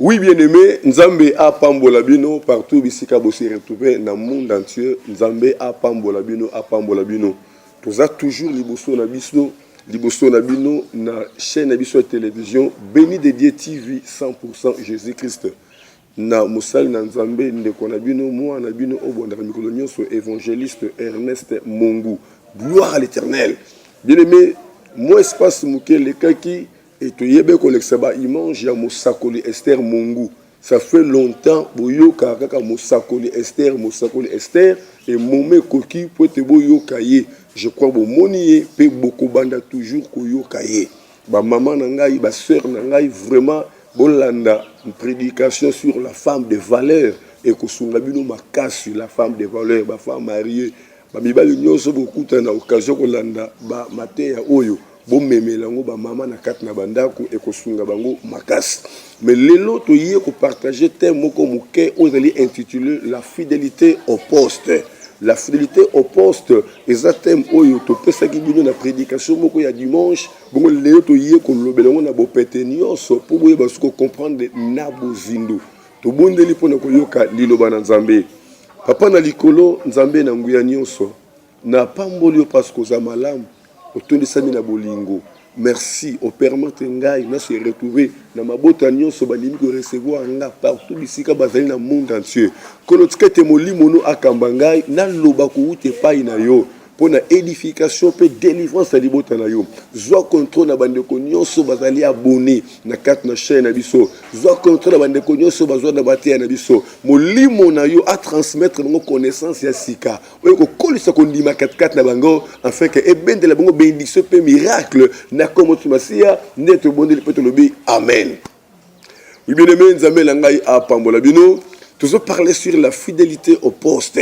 Oui, bien-aimé, Nzambe a pambolabino partout bisika bossi retrouvé dans le monde entier. Nzambe a pambolabino a pambolabino. Tous a toujours liboso na bino na chaîne biso de télévision Béni de Dieu TV 100% Jésus-Christ. Na musal na Nzambe ndeko na bino moi na bino obondaka mikolo nyonso évangéliste Ernest Mongu. Gloire à l'Éternel. Bien-aimé, moi espace mukele kaki et tu yebe kolexaba image ya Mosakoli Esther Mongu. Ça fait longtemps boyo kaka Mosakoli Esther et momé koki pote boyo kaye. Je crois bo monié pe boko banda toujours koyo kaye. Ba maman na ngai ba sœur na ngai vraiment bolanda une prédication sur la femme de valeur et kosunga bino makasi sur la femme de valeur ba femme mariée. Ba mibali nyonso bokuta na occasion kolanda ba matin ya oyo. Bon memelango ba mama na kat na bandako e kosunga bango makas. Mais lelo to yé ko partager thème moko muke ozali intitulé la fidélité au poste. La fidélité au poste eza thème oyo to pesa ki bino na prédication moko ya dimanche bongo lelo to yé ko lobelango na bopete nyonso pour boye basuko comprendre na bozindo. To bondeli pona ko yoka liloba na Nzambe. Papa na likolo Nzambe na nguya nyonso na pamboli parce que za malamu autour de Samina Bolingo. Merci au permettre ngai na se retrouver na mabota nyonso balimi ko recevoir nga partout bisika bazali na monde entier. Kono tikete molimono akamba ngai na loba ko ute pai na yo pour na édification pe délivrance à libota na yo. Zwa contrôle na bande ko nyonso bazali abonné na carte na chaîne na biso. Zwa contrôle na bande ko nyonso bazwa na batia na biso. Molimo na yo a transmettre nos connaissances ya sika. Oyo ko kolisa ko ndima 4 na bango afin que ebende la bango bénédiction pe miracle na comme tu masia neto bondeli pe to lobi amen. Oui bien aimé Nzambe la ngai a pambola bino. Toujours parler sur la fidélité au poste.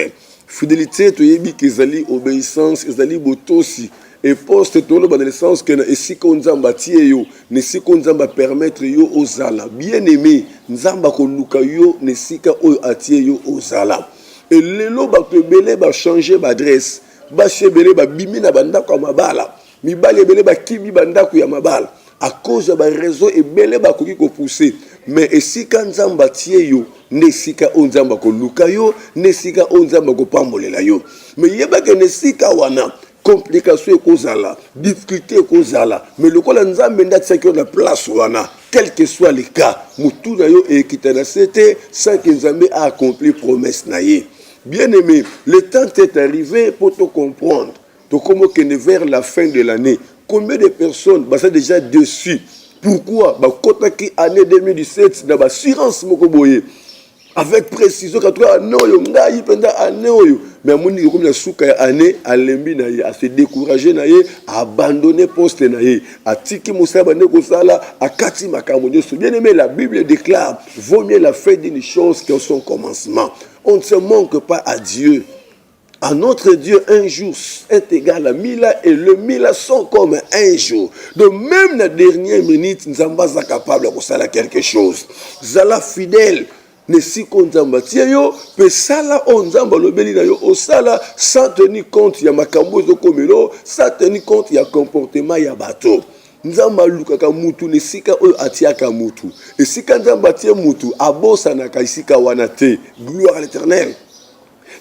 Fidélité, tu yebi kezali obéissance, ezali botosi. Et poste tolo dans le sens que si qu'on nzamba tie yo, ne si qu'on nzamba permettre yo ozala. Bien aimé, nzamba ko luka yo, ne si ka o atie yo ozala. Et lelo ba pebele ba changer d'adresse. Ba chebele ba bimi na banda ko mabala. Mi bale bele ba kibi banda ko ya mabala. À cause de ba réseau et bele ba koki ko pousser. Mais et si quand nzamba tie yo, nesika onzamba ko luka yo, nesika onzamba ko pambolela yo. Mais yeba ke nesika wana complication kozala, difficulté kozala, mais le kola nzambe ndatsa ki na place wana, quel que soit le cas, mutu na yo e kitana c'était sans que nzambe a accompli promesse na ye. Bien aimé, le temps est arrivé pour te comprendre. Donc comment que vers la fin de l'année, combien de personnes sont déjà dessus? Pourquoi bah quand qui année 2017 dans assurance moko boye avec précision quand toi non yo ngai pendant année oyo mais amoni comme la souka année alembi na ye a se décourager na ye a abandonner poste na ye a tiki musaba ne ko sala a kati makambo nyoso. Bien aimé, la Bible déclare vaut mieux la fin d'une chose que son commencement. On ne se manque pas à Dieu. À notre Dieu, un jour est égal à 1000 ans et le 1000 ans sont comme un jour. Donc même la dernière minute, nous sommes pas capables de faire quelque chose. Zala fidèle, ne si qu'on zamba tiyo, pe sala on zamba lo beli na yo o sala sans tenir compte ya makambo zo komelo, sans tenir compte ya comportement ya bateau. Nzamba lukaka mutu ne sika o atiaka mutu. Et sika nzamba tie mutu abosa na kaisika wana te. Gloire à l'Éternel.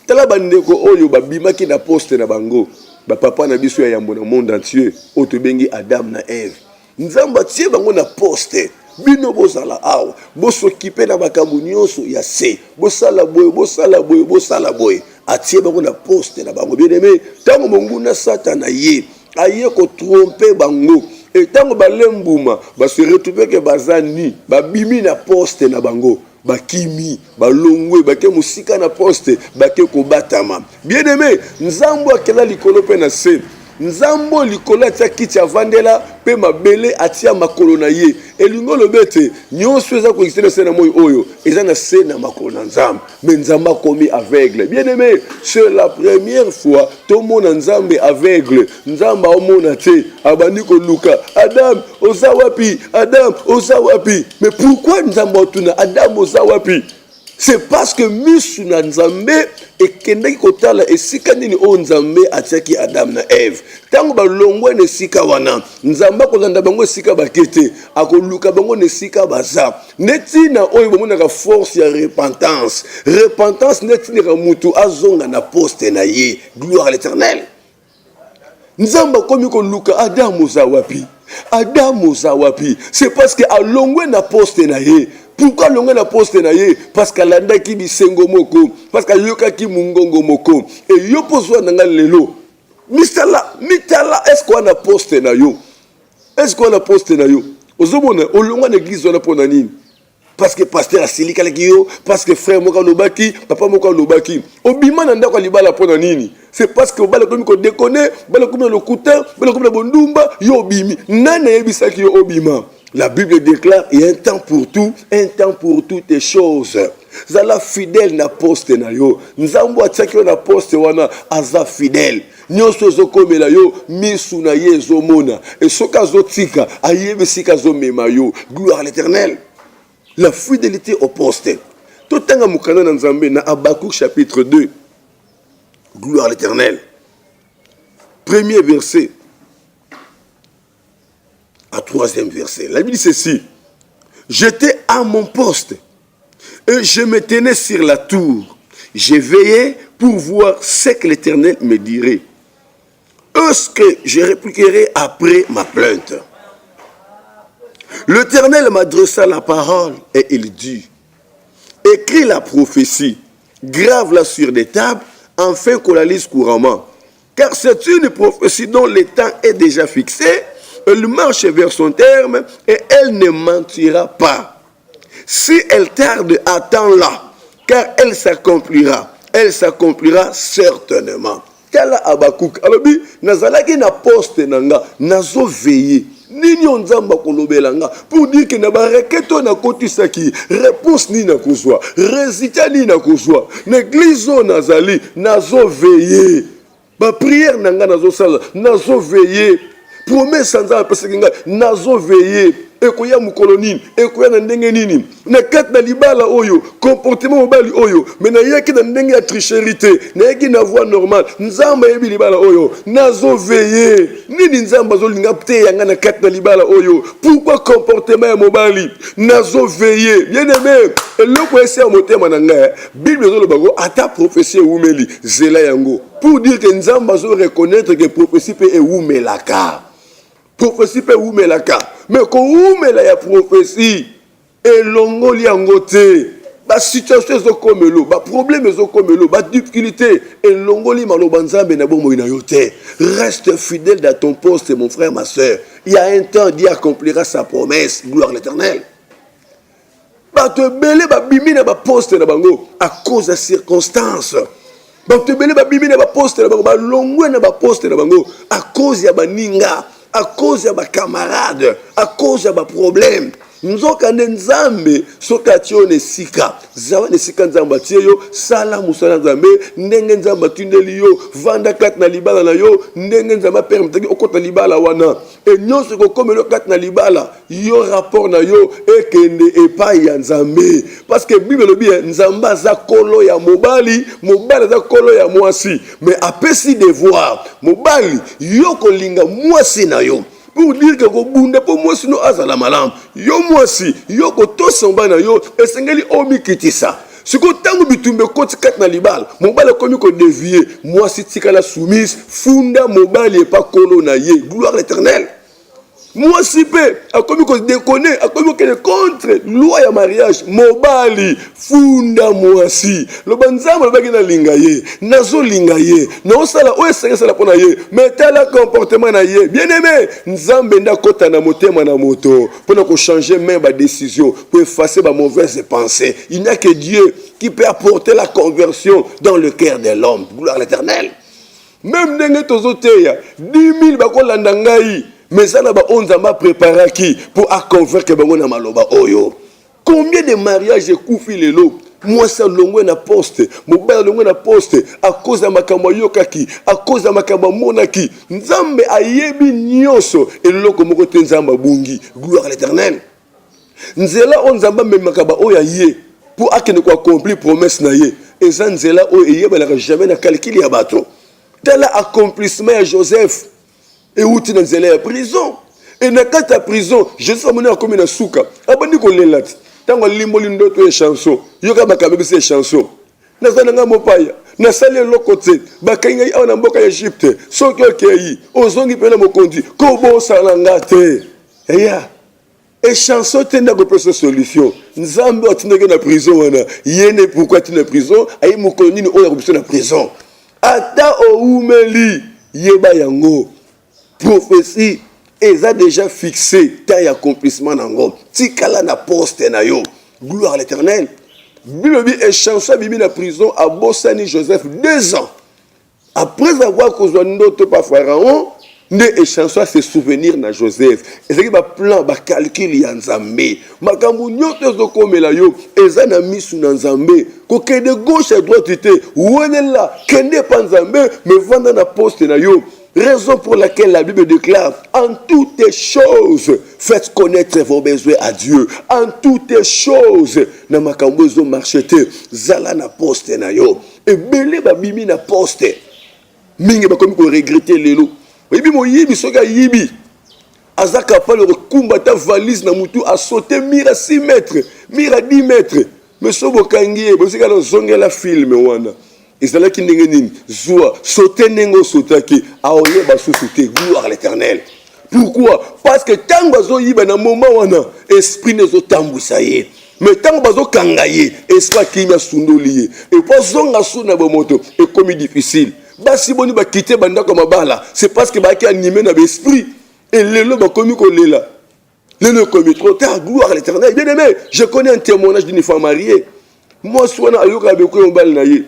Tala bandeko oyo babimaki na poste na bango ba papa na biso ya yambo na monde entier oto bengi Adam na Eve. Nzamba tie bango na poste bino bozala awa bosokipe na makambo nyonso ya se bosala boye atie bango na poste na bango. Bien aimé, tango monguna satana ye aye ko tromper bango et tango balembuma ba se retrouver que bazani babimi na poste na bango bakimi balongwe bake musika na poste bake ko batama. Bien aimé, nzambo akela likolo pe na se nzambo likolo atia kiti avandela pe mabele atia makolo na ye elingo lobete nyonso eza ko exister na moyo oyo eza na se na makolo na nzambe mais nzamba komi aveugle. Bien aimé, c'est la première fois to mona nzambe aveugle. Nzamba o mona te abandi ko luka Adam ozawapi Adam ozawapi. Mais pourquoi nzamba otuna Adam ozawapi? C'est parce que misu na nzambe ekendaki kotala esika nini o nzambe atiaki Adam na Eve. Tango balongwe na esika wana, nzambe akolanda bango esika bakete, akoluka bango na esika baza. Neti na oyo bomonaka force ya repentance. Repentance neti na mutu azonga na poste na ye. Gloire à l'Éternel. Nzambe komi koluka Adam ozawapi. Adam ozawapi. C'est parce que alongwe na poste na ye. Pourquoi l'on a posté na ye? Parce qu'elle a ndaki bisengo moko, parce qu'elle yoka ki mungongo moko. Et yo poso na lelo. Mitala, est-ce qu'on a posté na yo? Est-ce qu'on a posté na yo? Ozomona, olonga l'église on a pona nini? Parce que pasteur a silika la yo, parce que frère moka lobaki, papa moka lobaki. Obima na ndako libala pona nini? C'est parce que bala komi ko déconner, bala komi le couteau, bala komi la bondumba, yo obimi. Nana yebisa ki yo obima. La Bible déclare, il y a un temps pour toutes les choses. Zala fidèle na poste na yo. Nzambo ataki na poste wana aza fidèle. Nyonso zokomela yo misu na ye zomona. Et soka zotika ayebe sika zomema yo. Gloire à l'Éternel. La fidélité au poste. Totanga mukana na Nzambe na Habakkuk chapitre 2. Gloire à l'Éternel. Premier verset. À troisième verset. La Bible dit ceci. J'étais à mon poste et je me tenais sur la tour. J'ai veillé pour voir ce que l'Éternel me dirait. Est-ce que je répliquerai après ma plainte? L'Éternel m'adressa la parole et il dit, écris la prophétie, grave-la sur des tables, afin qu'on la lise couramment. Car c'est une prophétie dont le temps est déjà fixé. Elle marche vers son terme et elle ne mentira pas. Si elle tarde, attends-la, car elle s'accomplira. Elle s'accomplira certainement. Kala Habakkuk. Alors, nazalaki na poste nanga, nazo veiller. Nini onzamba kolobelanga pour dire que na ba reketo na kotisaki réponse ni na kozwa, résultat ni na kozwa. L'église nazali nazo veiller. Ba prière nanga nazo sala, nazo veiller. Promesse sans parce que nazo veiller ekoya mukolo nini ekoya na ndenge nini na kat na libala oyo comportement mobali oyo mais na yaki na ndenge ya tricherité na yaki na voix normale nzamba yebi libala oyo nazo veiller nini nzamba zo linga te yanga na kat na libala oyo pourquoi comportement ya mobali nazo veiller bien aimé eloko ese ya motema na nga Bible zo lo bango ata prophétie umeli zela yango pour dire que nzamba zo reconnaître que prophétie peut eumelaka. Prophétie peut oumelaka. Mais quand oumela ya prophétie, et l'ongoli angote, ba situation zo komelo, ba problème zo komelo, ba difficulté, et l'ongoli malobanzambe na bomo ina yote. Reste fidèle dans ton poste, mon frère, ma soeur. Il y a un temps, Dieu accomplira sa promesse. Gloire à l'Éternel. Ba te belé ba bimina ba poste na bango à cause des circonstances. Ba te belé ba bimina ba poste na bango, ba longwe na ba poste na bango à cause ya baninga. À cause de mes camarades, à cause de mes problèmes. Nous avons nzambe soka tione sika zawa ne sika nzamba tieyo sala musala nzambe ndenge nzamba tindeli yo vanda kat na libala na yo ndenge nzamba permetaki okota libala wana et nyonso ko komelo kat na libala yo rapport na yo ekende epai ya nzambe parce que Bible lobi nzamba za kolo ya mobali mobali za kolo ya mwasi mais apesi devoir mobali yo kolinga mwasi na yo pour dire que bunda pour moi sino azala malam yo mwasi yo ko to samba na yo esengeli omi kitisa siko tangu bitumbe koti kat na libala mobali komi ko dévier mwasi tikala soumise funda mobali et pas kolo na ye gloire à l'Éternel. Moi si peu a comme qu'on déconne a comme qu'on contre loi ya mariage mobali funda moi si le banzama ba na lingaye nazo lingaye na sala o esenga sala pona ye mais tel comportement na ye bien aimé nzambe nda kota na motema na moto pour ko changer même ba décision pour effacer ba mauvaises pensées. Il n'y a que Dieu qui peut apporter la conversion dans le cœur de l'homme. Gloire à l'Éternel. Même ndenge tozoteya 10,000 ba ko landa ngai mais ça n'a pas onzamba préparé qui pour convaincre bango na maloba oyo. Combien de mariages ekufi lelo moi ça longwe na poste mobile longwe na poste à cause de makambo yokaki à cause de makambo monaki nzambe ayebi nyonso eloko moko te nzamba bungi gloire à l'Éternel. Nzela onzamba me makaba oya ye pour akende ko accomplir promesse na ye eza nzela oyo eyebalaka jamais na calcul ya bato tala accomplissement ya Joseph euti na nzela ya prison et na kati ya prison Joseph amoni akomi na suka abandi kolela ti ntango limboli ndoto ya chanson yoka makambo bise chanson nazala nga mopaya nasali eloko te bakangi ngai awa na mboka ya Egypte soki okei ozongi mpe na mokonzi kobosala nga te eya et chanson te ndako pesa solution nzambe atindaki na prison wana yene pourquoi tu na prison ayi mokolo nini oyo akobisa na prison ata oumeli yeba yango prophétie eza déjà fixé taille accomplissement nango tikala na poste na yo gloire à l'Éternel. Bible et chanson bibi na prison à Bossani Joseph 2 ans après avoir causé ndoto par Pharaon ne échange se souvenir na Joseph ezaki ba plan ba calcul ya Nzambe makambo nyoto ezokomela yo eza na misu na Nzambe ko kende gauche à droite te wonela kende pa Nzambe me vanda na poste na yo. Raison pour laquelle la Bible déclare en toutes choses faites connaître vos besoins à Dieu. En toutes choses na makambo zo marchete zala na poste na yo et belé ba bimi na poste mingi ba komi ko regretter lelo. Bibi mo yibi soka yibi azaka pa le kumba ta valise na mutu a sauter mira 6 mètres mira 10 mètres mais sobo kangie bo sika na zongela film wana ezalaki ndenge nini zwa sauter nengo sotaki aoye ba sosité gloire à l'Éternel. Pourquoi? Parce que tango zo yiba na moment wana esprit nezo tambwisa ye mais tango bazo kangaye esprit kimia sundoli et po zonga suna bo moto et comme difficile basi boni ba quitter banda comme bala c'est parce que ba ki animé na l'esprit et lelo ba komi ko lela lelo komi trop tard gloire à l'Éternel. Bien aimé, je connais un témoignage d'une femme mariée moi sona ayoka be ko mbal na ye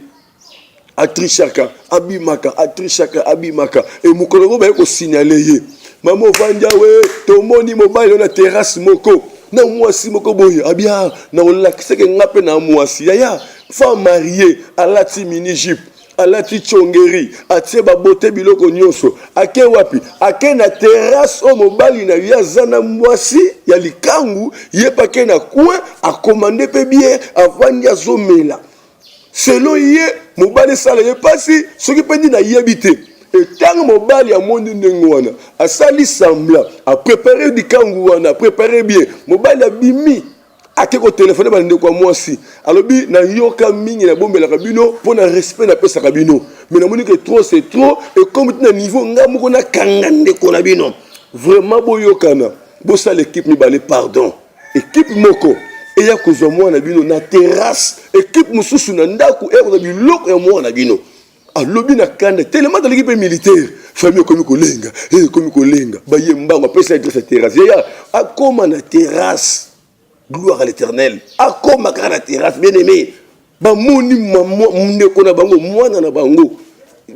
atrishaka abimaka et mukolo ba ko signaler ye maman vanja we tomoni mobile na terrasse moko na mwasi moko boye abia na olakise ke ngape na mwasi ya femme mariée alati mini jupe alati chongeri atie ba bote biloko nyonso ake wapi ake na terrasse o mobali na ya zana mwasi ya likangu yepa ke na coin a commander pe bien avant ya zomela selon ye mobali sala ye pasi soki pendi na yebite et tant mobali a monde ndengwana a sali sembla a préparer du kangu wana a préparer bien mobali a bimi ake ko téléphoner ba ndeko mwasi alobi na yoka mingi na bombela kabino pour na respect na pesa kabino mais na moni que trop c'est trop et comme na niveau ngamuko na kanga ndeko na bino vraiment boyokana bosa l'équipe mi balé pardon équipe moko et ya kozwa mwana bino na terrasse équipe mususu na ndako e ko biloko ya mwana bino alobi na kanda tellement dans l'équipe militaire famille komi kolenga ba yemba pesa adresse terrasse ya akoma na terrasse gloire à l'Éternel akoma ka na terrasse bien aimé ba moni ndeko na bango mwana na bango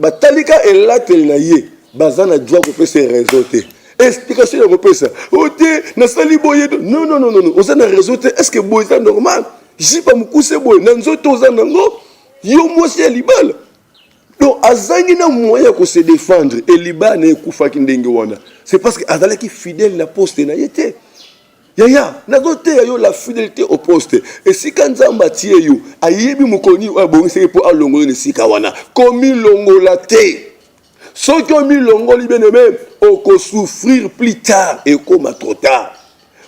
batalika elatel na ye bazana droit ko pesa raison te explication ya ko pesa ote na sali boye non ozana raison te est-ce que boye c'est normal jipa mukuse boye na nzoto ozana ngo yo mosi ya libala donc azangi na moyen ko se défendre et libana ekufa kindenge wana c'est parce que azala ki fidèle na poste na yete ya na dote yo la fidélité au poste et si kanzamba tie yo ayebi mukoni abongise po alongo ne sika wana komi longo la te soki omi longo li bien aimé o ko souffrir plus tard et comme trop tard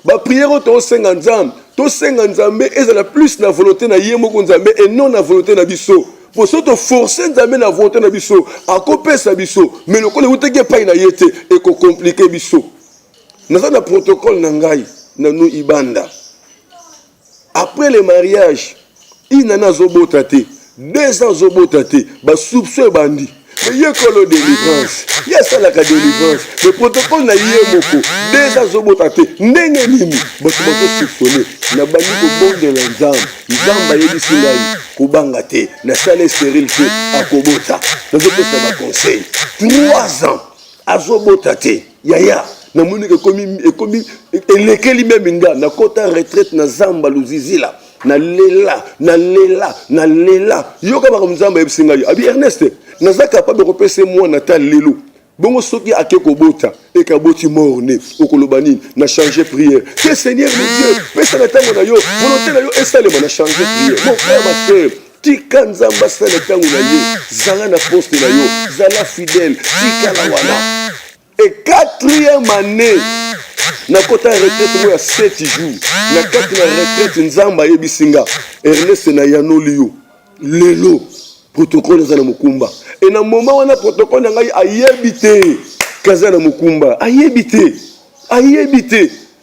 ba prière to senga nzambe ezala plus na volonté na yemo ko nzambe et non na volonté na biso pour se forcer nzambe na volonté na biso akopesa biso mais le ko le uteke pa na yete et ko compliquer biso na protocole na ngai na nous ibanda après le mariage inana zobotate 2 ans zobotate ba soupçon bandi mais y a que délivrance il y a ça la délivrance le protocole na yemoko 2 ans zobotate ndenge nini bato soupçonner na bandi ko bonde la nzamba yebisi ngai kubanga te na sale stérile te akobota na zopesa ba conseil 3 ans azobotate yaya na moni ke komi elekeli même nga na kota retraite na zamba luzizila na lela yoka ba mzamba yebisinga yo abi Ernest naza capable de repasser moi na ta lelo Bongo soki ake kobota et kaboti morne okoloba nini na changer prière. Que Seigneur mon Dieu, pesa na tango na yo, volonté na yo esalema na changer prière. Mon frère, ma sœur, tika nzamba sa na tango na ye, zala na poste na yo, zala fidèle, tika la wana. Et quatrième année, na kota retraite moi 7 jours, na kati na retraite nzamba yebisinga, Ernest na yanoli yo, lelo protocole za na mukumba. Et na moment wana protocole na ngai ayebite kaza na mukumba, ayebite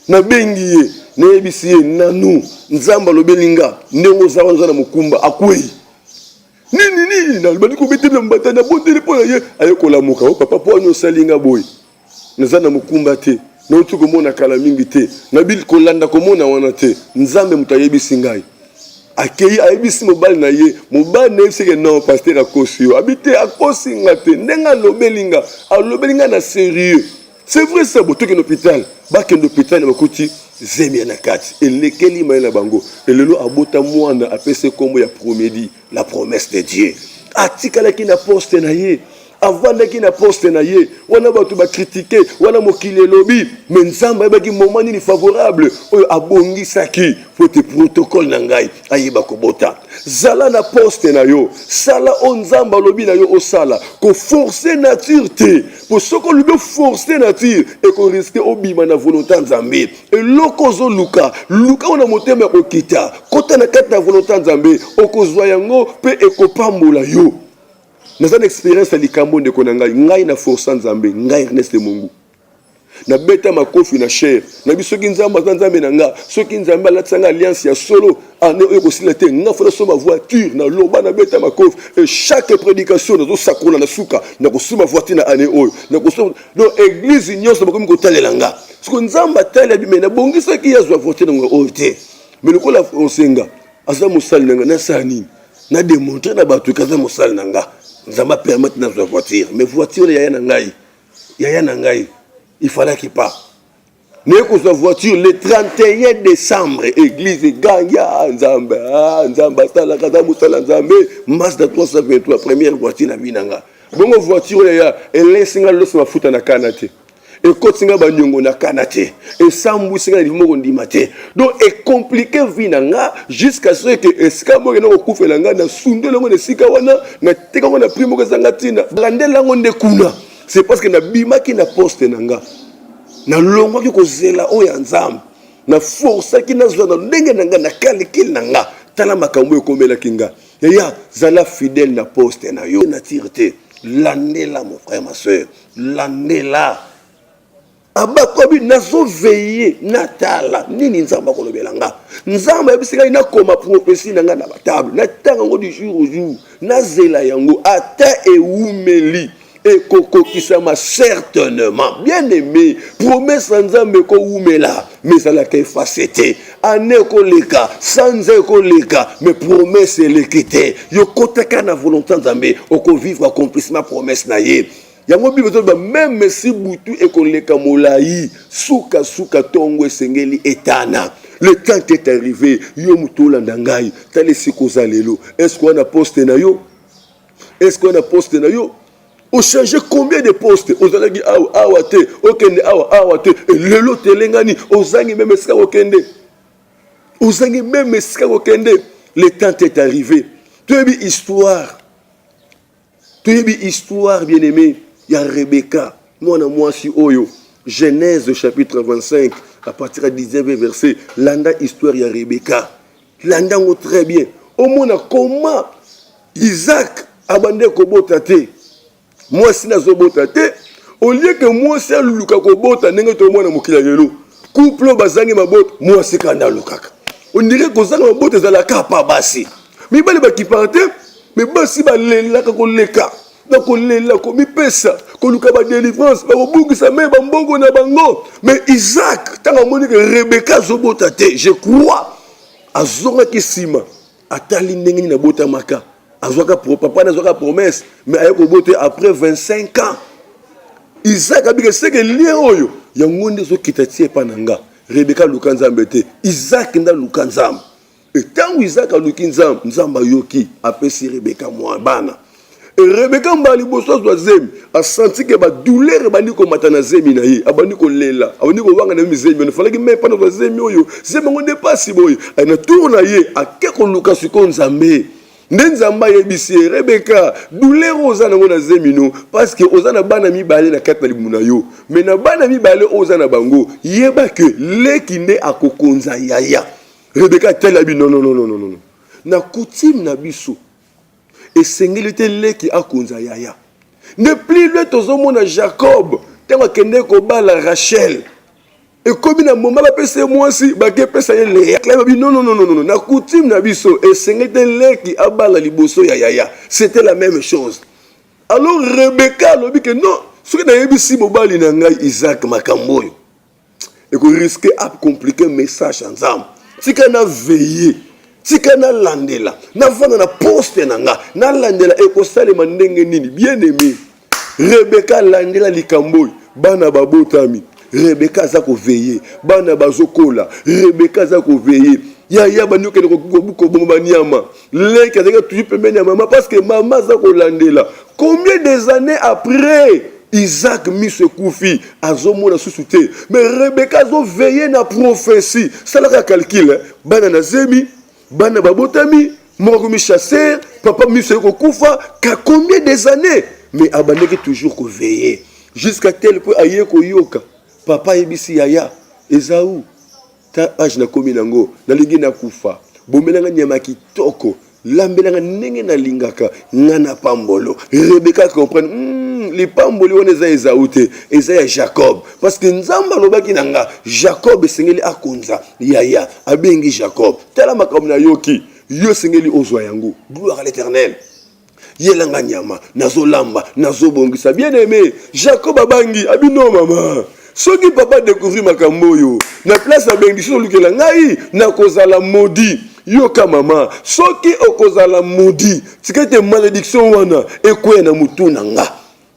na bengi ye, na yebisi ye nanu nzamba lobelinga ndenge za na mukumba akwei. Nini na bali ko bete na mbata na botele po ye ayekola muka o papa po nyo salinga boy. Naza na mukumba te, na utu komona kala mingi te, na bil kolanda komona wana te, nzambe mutayebisi ngai. Akei ayebisi mobali na ye, mobali na yebisi ke non pasteur akosi yo, habite akosi nga te, ndenga lobelinga, alobelinga na sérieux. C'est vrai ça, boto ke l'hôpital, ba ke l'hôpital na bakuti zemia na kati, elekeli mai na bango, elelo abota mwana apese kombo ya promedi, la promesse de Dieu. Atikala ki na poste na ye. Avant de na poste na ye, wana batu ba critiquer, wana mokile lobby, mais nzamba yebaki moment ni favorable, oyo abongi saki, faut te protocole na ngai, ayeba kobota. Zala na poste na yo, sala onzamba lobby na yo osala, ko forcer nature te, pour ce qu'on lui forcer nature et qu'on risque obima na volonté nzambe. Et lokozo luka ona motema okita, kota na kata na volonté nzambe, okozwa yango pe ekopambola yo. Dans une expérience à likambo de konangai, ngai na força nzambe, ngai Ernest Mungu. Na beta makofi na cher. Na biso ki nzamba nzambe na nga, soki nzambe alatsanga alliance ya solo, ane oyo kosilate, nga fona so ma voiture na loba na beta makofi et chaque prédication na zo sakola na suka, na kosuma voiture na ane oyo. Na kosuma donc église nyonso bakomi kotalela nga. Siko nzamba tala bi mena bongisa ki yazwa voiture na oyo te. Mais lokola osenga, asa musali na nga na sani. Na démontrer na batu kaza musali na nga. Nzamba permettre na voiture, mais voiture yaya na ngai, il fallait qu'il pas. Né ko sa voiture le 31 décembre, église ganya nzamba sala kaza musala nzambe, Mazda 323 première voiture na binanga. Bongo voiture yaya elensinga loso mafuta na kanate. Et kotinga banyongo na kanate et sambu singa limoko ndimate. Donc est compliqué vinanga jusqu'à ce que eska mo na kokufela nga na sunde lango na sika wana na teka wana primo ko zanga tina landela ngo ndekuna. C'est parce que na bima ki na poste nanga na longo ki ko zela o ya nzambe na force ki na zona ndenge nanga na kalikil nanga tala makambo ekomela kinga ya zala fidèle na poste na yo na tirete landela mon frère ma sœur landela abakobi nazo veiller natala nini nzamba kolobelanga nzamba yebisika ina koma prophétie nanga na batable na tanga ngo du jour au jour na zela yango ata eumeli et kokokisama certainement bien aimé promesse nzambe ko umela mais ça la efacete ane ko leka sans ko leka mais promesse lekite yo kotaka na volonté nzambe oko vivre accomplissement promesse na ye. Yango bibezo ba même si butu ekoleka molai suka tongo esengeli etana. Le temps est arrivé, yo mutola ndangai, tale sikoza lelo. Est-ce qu'on a posté na yo? Est-ce qu'on a posté na yo? On change combien de postes? Ozalaki awa te, okende awa te, lelo telengani, ozangi même eska okende. Ozangi même eska okende. Le temps est arrivé. Tu as histoire bien aimé. Il y a Rebecca, moi si oyo. Genèse chapitre 25, à partir du 19e verset. Landa histoire, il y a Rebecca. Landa très bien. Au moins, comment Isaac abandonné Kobotate. Moi si Nazobotate. Au lieu que moi si Luka Kobota, n'est pas moi na yelo. Couple bazangi mabot, moi si Kanda Lukaka. On dirait que Zanga mabot est à la capa bassi. Mais il va qui partait, mais bassi va la kakoleka. Mais Isaac, Rebecca Zobotate, je crois, à Zora Kissima, à Talinengi na Botamaka, à Zoka papa n'a Zoka promesse, mais à Yokobote après 25 ans. Isaac a dit que c'est que l'Oyo, Yangonde Zokitati Pananga, Rebecca Lukanzambete, Isaac n'a Lukanzam. Et tant Isaac a Lukanzam, Nzamba Yoki, après si Rebecca Mouabana. Et Rebecca mbali boso zo zemi a senti que ba douleur bandi ko matana zemi na ye abandi ko lela abandi ko wanga na zemi ne fallait que même pas na zemi oyo zemi ngo ne pas si boyo na tourna ye a ke ko luka siko nzambe nzamba ye bisi Rebecca douleur ozana ngo na zemi no parce que ozana bana mi balé na kata limuna yo mais na bana mi balé ozana bango yeba que lekinde akokonza yaya Rebecca telabi non non non non non na coutume na biso et sengilité leki akonza yaya ne plus le tozomona Jacob tenga kende ko bala Rachel et comme na moment ba pese moi si ba ke pesa ye le non non non non non na coutume na biso et sengilité leki abala liboso ya yaya c'était la même chose. Alors Rebecca lobi que non ce que na yebisi mobali na ngai Isaac makamboyo et ko risquer à compliquer message ensemble tika na veiller tika na landela na vana na poste nanga na landela ekosalema ndenge nini bien aimé Rebecca landela likamboy bana babotami Rebecca za ko veiller bana bazokola Rebecca za ko veiller ya banuke ko bomba nyama leki azaka toujours pembeni ya maman parce que maman za ko landela combien des années après Isaac mise koufi azomona susute mais Rebecca zo veiller na prophétie ça la calcul bana na zemi bana babotami moko mi chasser papa mi se ko kufa ka combien des années mais abandeki toujours ko veiller jusqu'à tel point aye ko yoka papa ebisi yaya Esaú ta age na komi nango na lingi na kufa bomelanga nyama kitoko lambelanga ndenge na lingaka ngana pambolo Rebecca comprendre les pamboli on eza Esaú te eza ya Jacob parce que nzamba lobaki nanga Jacob sengeli akonza yaya abengi Jacob tala makambo na yoki yo sengeli ozwa yango gloire à l'Éternel yelanga nyama nazolamba nazobongisa bien aimé Jacob abangi abino mama soki papa découvrir makambo yo na place abengi so lukela ngai na kozala maudit yoka mama soki okozala maudit tikete malédiction wana ekwe na mutu nanga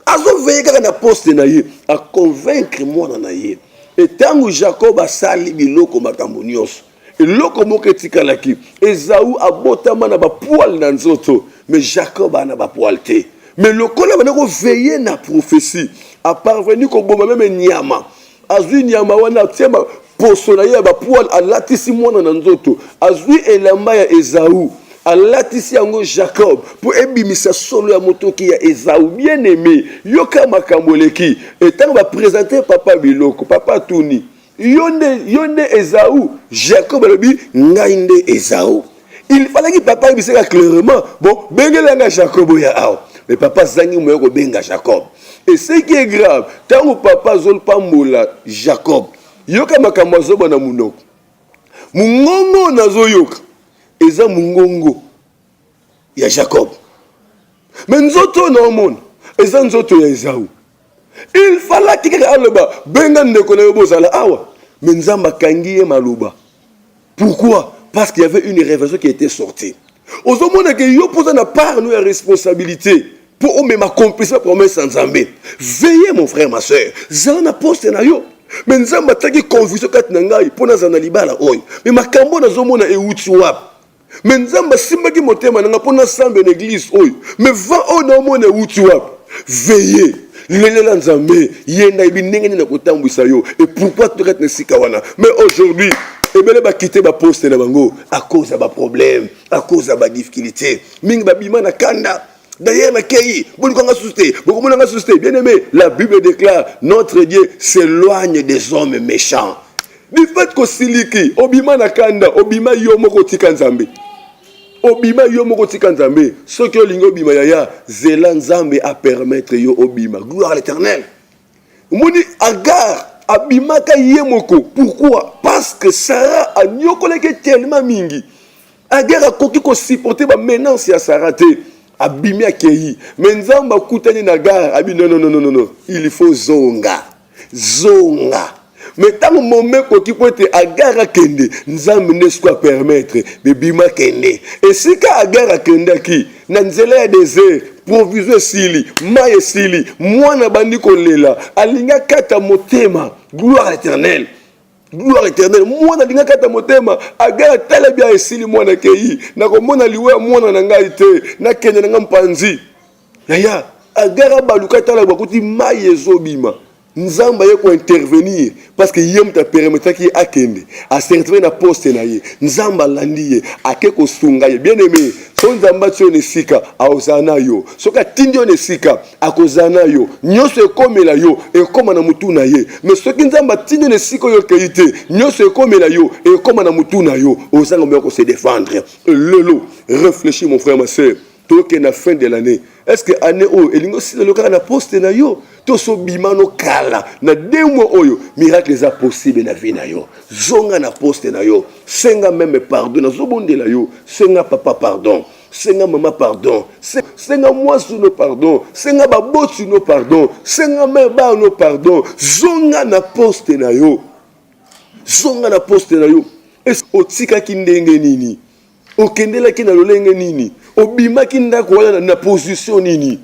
azo veiller kaka na poste na ye a convaincre mwana na ye et tango Jacob asali biloko makambo nyonso eloko moko etikalaki Esaú abotama na bapoil na nzoto mais Jacob ana bapoil te mais lokola bana ko veiller na prophétie a parvenir ko bomba même nyama azwi nyama wana tsema poso na ye bapoil alatisi mwana na nzoto azwi elamba ya Esaú alatisi yango Jacob pour ebimisa solo ya motoki ya Esaú bien aimé yoka makambo leki etango ba présenter papa biloko papa tuni yonde Esaú Jacob alobi ngai nde Esaú il fallait que papa ebiseka clairement bon bengelanga Jacob ya aw mais papa zangi moyo ko benga Jacob et ce qui est grave tango papa zol pambola Jacob yoka makambo zoba na munoko mungongo nazo yoka eza mungongo ya Jacob mais nzoto na omona eza nzoto ya Esaú il fallait que aloba benga ndeko na yo bozala awa mais nzamba kangi ye maluba pourquoi parce qu'il y avait une révélation qui était sortie ozomona que yo posa na part nous la responsabilité pour au même accomplir promesse en Zambé veillez mon frère ma soeur zana poste na yo mais nzamba taki confusion kat na ngai pona zana libala oyo mais makambo na zomona e uti wap mais nzamba simbaki motema na pona sambe na église oyo mais va on na mona uti wap veillez lelela nzambe yenda ibinenge na kotambwisa yo et pourquoi tu kat na sika wana mais aujourd'hui ebele ba quitter ba poste na bango à cause de ba problème à cause de ba difficulté mingi ba bima na kanda d'ailleurs na kei boni konga susté beaucoup monanga susté bien aimé la Bible déclare notre Dieu s'éloigne des hommes méchants du fait que siliki obima na kanda obima yo moko tika nzambe obima yo moko tika nzambe ce que lingo obima yaya zela nzambe a permettre yo obima gloire à l'Éternel moni Agar abimaka yemoko pourquoi parce que Sarah a nyokoleke tellement mingi Agar a koki ko supporter ba menace ya Sarah te abimi akei mais nzamba kutani na Agar abi non il faut zonga mais tant moment koki pote Agar akende nzamba ne soit permettre bebima kende et si ka Agar akenda ki na nzela ya désert provision sili maye sili mwana bandi kolela alinga kata motema gloire à l'Éternel mwana alinga kata motema Agar tala bia esili mwana kei na komona liwe mwana na ngai te na kenya na mpanzi yaya agara baluka tala bakuti mai ezobima nzamba ye ko intervenir parce que yem ta permettre ki akende a servir na poste na ye nzamba landi ye ake ko sunga ye bien aimé so nzamba tio ne sika a ozana yo soka tindio ne sika akozana yo nyonso ekomela yo ekoma na mutu na ye mais soki nzamba tindio ne sika yo keite nyonso ekomela yo ekoma na mutu na yo ozanga moko se défendre lelo réfléchis mon frère ma sœur toke na fin de l'année est-ce que année o elingo si le kaka na poste na yo to so bimano kala na 2 mois oyo miracle est possible na vie na yo zonga na poste na yo senga même pardon na zobonde la yo senga papa pardon senga maman pardon senga moi sous nos pardon senga babo sous nos pardon senga même ba nos pardon zonga na poste na yo est-ce otika kindenge nini okendela ki na lolenge nini obimaki ndako wana na position nini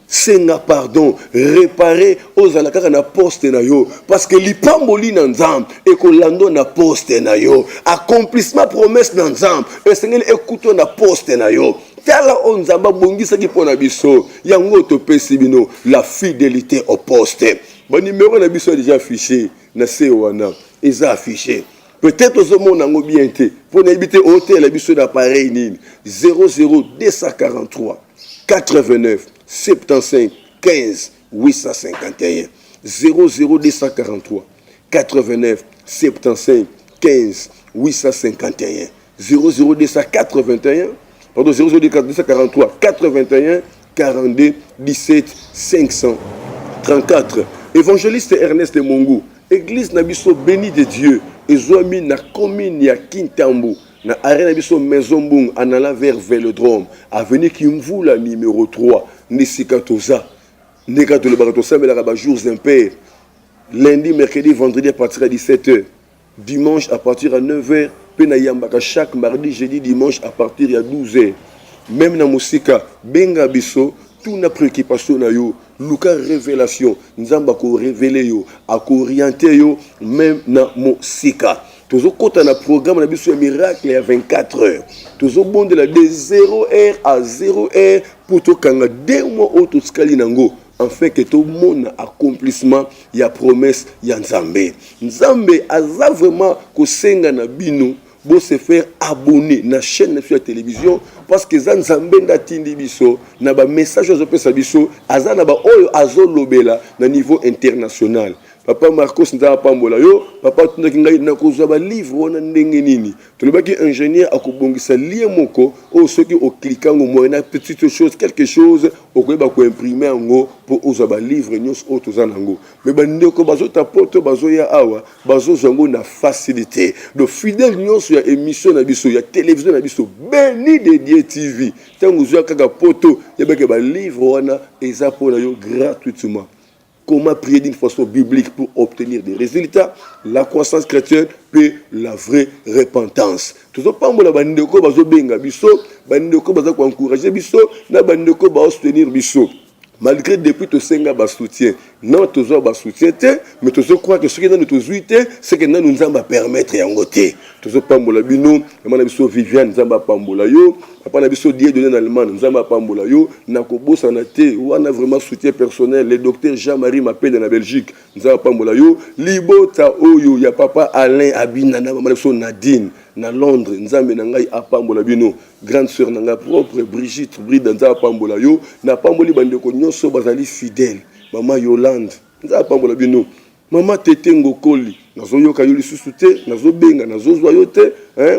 senga pardon réparer ozala kaka na poste na yo parce que lipamboli na nzambe ekolando na poste na yo accomplissement promesse na nzambe esengeli ekuto na poste na yo tala o nzamba bongisaki mpona biso yango topesi bino la fidélité au poste banimero na biso déjà affiché na se wana eza affiché. Peut-être aux hommes ont bien été. Pour n'habiter hôtel, la biseau d'appareil nil 00243 89 75 15 851 00243 89 75 15 851 00281 pardon 00243 81 42 17 534. Évangéliste Ernest Mongo, Église Nabiso béni de Dieu. Ezouami na commune ya Kintambo na arena biso Maison Mbung en allant vers Vélodrome avenue Kimvula numéro 3 Nisikatoza Nekato le barato samela ba jours impair lundi mercredi vendredi à partir de 17h dimanche à partir de 9h pena yambaka chaque mardi jeudi dimanche à partir de 12h même na musika benga biso tout na préoccupation na yo luka révélation nzamba ko révéler yo ako orienter yo même na musika tozo kota na programme na biso ya miracle ya 24 heures tozo bonde la de 0h à 0h pour to kanga 2 mois auto skali nango afin que tout le monde accomplissement ya promesse ya nzambe aza vraiment ko senga na bino bo se faire abonner na chaîne de télévision parce que nzambe ndatindi biso na ba message zo pesa biso aza na ba oyo azolobela na niveau international. Papa Marcos nda pambola yo papa tundaki ngai na kozwa ba livre wana ndenge nini tolobaki ingénieur akobongisa lie moko o soki o cliquango moyena petite chose quelque chose okoyeba ko imprimer ngo pour ozwa ba livre nyos o tozana ngo mais ba ndeko bazo tapoto bazo ya awa bazo zango na facilité de fidèle nyos ya émission na biso ya télévision na biso béni de Dieu TV tango zwa kaka poto yebeke ba livre wana eza pour yo gratuitement. Comment prier d'une façon biblique pour obtenir des résultats, la croissance chrétienne puis la vraie repentance. Tout ça, pas la bande de quoi bazo benga biso, bande de quoi bazo encourager biso, na bande de quoi bazo soutenir biso. Malgré depuis tout senga bas soutien, non toujours bas soutien, mais toujours croire que ce qui est dans notre zuité, c'est que nous nous allons permettre et en côté. Toujours pambola bino, nous avons Viviane, nous avons pambola yo, après nous avons Dieu donné en Allemagne, nous avons pambola yo, nakobo sanate, ou on a vraiment soutien personnel. Le docteur Jean-Marie m'appelle dans la Belgique, nous avons pambola yo, libo ta oyo, ya papa Alain Abinana, nous avons Nadine. Na Londres nzambe na ngai apambola bino grande sœur na nga propre Brigitte Brida nza apambola yo na pamboli bandeko nyonso bazali fidèle mama Yolande nza apambola bino mama Tete Ngokoli nazo yoka yo lisusu te nazo benga nazo zwa yo te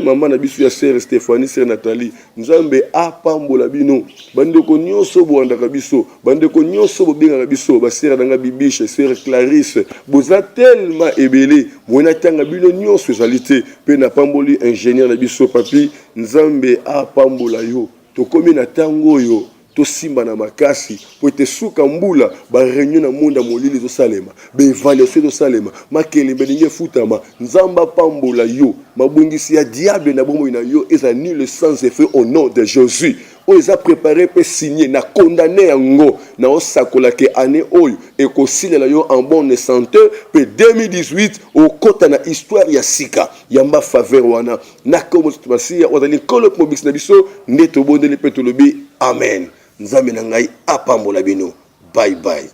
mama na biso ya sœur Stéphanie sœur Nathalie nzambe apambola bino bandeko nyonso boandaka biso bandeko nyonso bobenga biso ba sœur na nga Bibiche sœur Clarisse boza tellement ebele mona tanga bino nyonso ezalité pe na pamboli ingénieur na biso papi nzambe apambola yo to komi na tango yo to simba na makasi po te suka mbula ba réunion na monde molili zo salema be évaluation zo salema makele belinge futama nzamba pambola yo mabungisi ya diable na bomo na yo eza ni le sans effet au nom de Jésus o eza préparé pe signé na condamné yango na osakola ke année oyo e ko silela yo en bonne santé pe 2018 o kota na histoire ya sika yamba faveur wana na komo tbasi ya ozali kolo mobis na biso ndeto bondeli pe tolobi amen. nzambe na ngai apambola bino. Bye bye.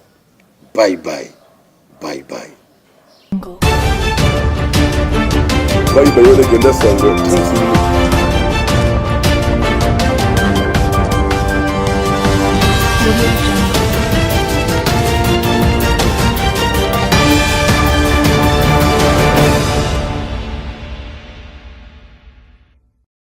Bye bye. Bye bye. Bye bye, on est sango.